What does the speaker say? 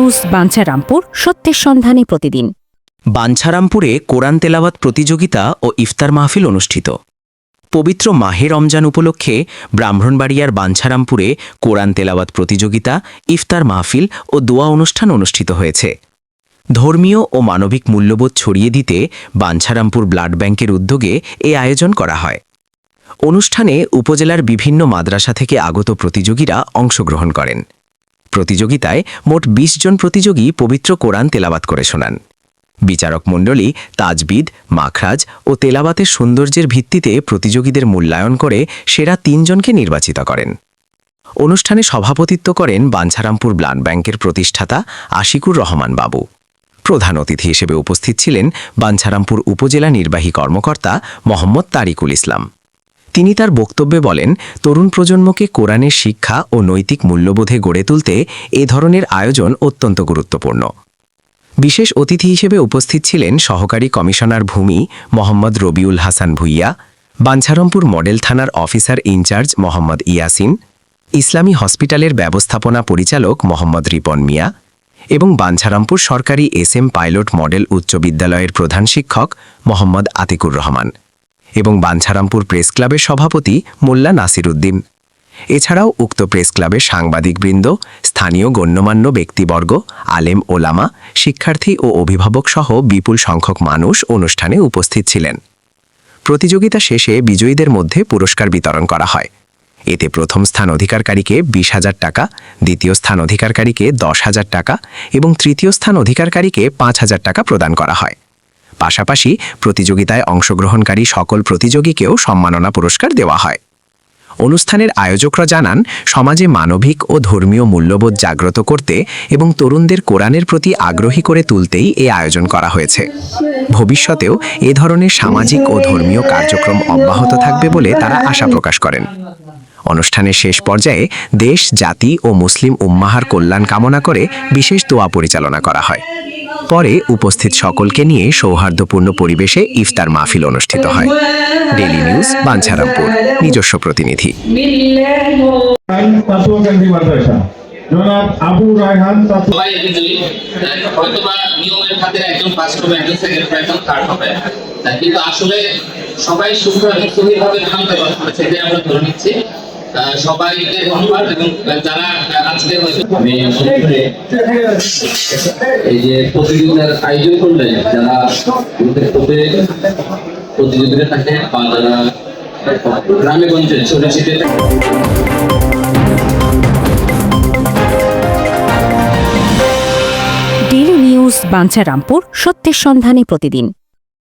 News Bancharampur, সত্যের সন্ধানে প্রতিদিন। বাঞ্ছারামপুরে কোরআন তেলাওয়াত প্রতিযোগিতা ও ইফতার মাহফিল অনুষ্ঠিত। পবিত্র মাহে রমজান উপলক্ষে ব্রাহ্মণবাড়িয়ার বাঞ্ছারামপুরে কোরআন তেলাওয়াত প্রতিযোগিতা, ইফতার মাহফিল ও দোয়া অনুষ্ঠান অনুষ্ঠিত হয়েছে। ধর্মীয় ও মানবিক মূল্যবোধ ছড়িয়ে দিতে বাঞ্ছারামপুর ব্লাড ব্যাংকের উদ্যোগে এ আয়োজন করা হয়। অনুষ্ঠানে উপজেলার বিভিন্ন মাদ্রাসা থেকে আগত প্রতিযোগীরা অংশগ্রহণ করেন। প্রতিযোগিতায় মোট ২০ জন প্রতিযোগী পবিত্র কোরআন তেলাওয়াত করে শোনান। বিচারক মণ্ডলী তাজবিদ, মাখরাজ ও তেলাওয়াতের সৌন্দর্যের ভিত্তিতে প্রতিযোগীদের মূল্যায়ন করে সেরা ৩ জনকে নির্বাচিত করেন। অনুষ্ঠানে সভাপতিত্ব করেন বাঞ্ছারামপুর ব্লাড ব্যাংকের প্রতিষ্ঠাতা আশিকুর রহমান বাবু। প্রধান অতিথি হিসেবে উপস্থিত ছিলেন বাঞ্ছারামপুর উপজেলা নির্বাহী কর্মকর্তা মোহাম্মদ তারিকুল ইসলাম। তিনি তার বক্তব্যে বলেন, তরুণ প্রজন্মকে কোরআনের শিক্ষা ও নৈতিক মূল্যবোধে গড়ে তুলতে এ ধরনের আয়োজন অত্যন্ত গুরুত্বপূর্ণ। বিশেষ অতিথি হিসেবে উপস্থিত ছিলেন সহকারী কমিশনার ভূমি মোহাম্মদ রবিউল হাসান ভুইয়া, বাঞ্ছারামপুর মডেল থানার অফিসার ইনচার্জ মোহাম্মদ ইয়াসিন, ইসলামী হসপিটালের ব্যবস্থাপনা পরিচালক মোহাম্মদ রিপন মিয়া এবং বাঞ্ছারামপুর সরকারি SM পাইলট মডেল উচ্চ বিদ্যালয়ের প্রধান শিক্ষক মোহাম্মদ আতিকুর রহমান এবং বাঞ্ছারামপুর প্রেস ক্লাবের সভাপতি মোল্লা নাসির উদ্দিন। এছাড়াও উক্ত প্রেস ক্লাবের সাংবাদিকবৃন্দ, স্থানীয় গণ্যমান্য ব্যক্তিবর্গ, আলেম ওলামা, শিক্ষার্থী ও অভিভাবক সহ বিপুল সংখ্যক মানুষ অনুষ্ঠানে উপস্থিত ছিলেন। প্রতিযোগিতা শেষে বিজয়ীদের মধ্যে পুরস্কার বিতরণ করা হয়। এতে প্রথম স্থান অধিকারকারীকে ২০,০০০ টাকা, দ্বিতীয় স্থান অধিকারকারীকে ১০,০০০ টাকা এবং তৃতীয় স্থান অধিকারকারীকে ৫,০০০ টাকা প্রদান করা হয়। পাশাপাশি প্রতিযোগিতায় অংশগ্রহণকারী সকল প্রতিযোগীকেও সম্মাননা পুরস্কার দেওয়া হয়। অনুষ্ঠানের আয়োজকরা জানান, সমাজে মানবিক ও ধর্মীয় মূল্যবোধ জাগ্রত করতে এবং তরুণদের কোরআনের প্রতি আগ্রহী করে তুলতেই এ আয়োজন করা হয়েছে। ভবিষ্যতেও এ ধরনের সামাজিক ও ধর্মীয় কার্যক্রম অব্যাহত থাকবে বলে তারা আশা প্রকাশ করেন। অনুষ্ঠানের শেষ পর্যায়ে দেশ, জাতি ও মুসলিম উম্মাহার কল্যাণ কামনা করে বিশেষ দোয়া পরিচালনা করা হয়। পরে উপস্থিত সকলকে নিয়ে সৌহার্দ্যপূর্ণ পরিবেশে ইফতার মাহফিল অনুষ্ঠিত হয়। ডেইলি নিউজ বাঞ্ছারামপুর, নিজস্ব প্রতিনিধি। কিন্তু আসলে সবাই সুন্দরভাবে জানতে পারছে, আমরা ধরে নিচ্ছি। সবাইকে ধন্যবাদ এবং যারা আজকে এই যে প্রতিযোগিতার আয়োজন করলেন, যারা প্রতিযোগিতা থাকে বা যারা গ্রামে গঞ্জে পরিচিত। ডেইলি নিউজ বাঞ্ছারামপুর, সত্যের সন্ধানে প্রতিদিন।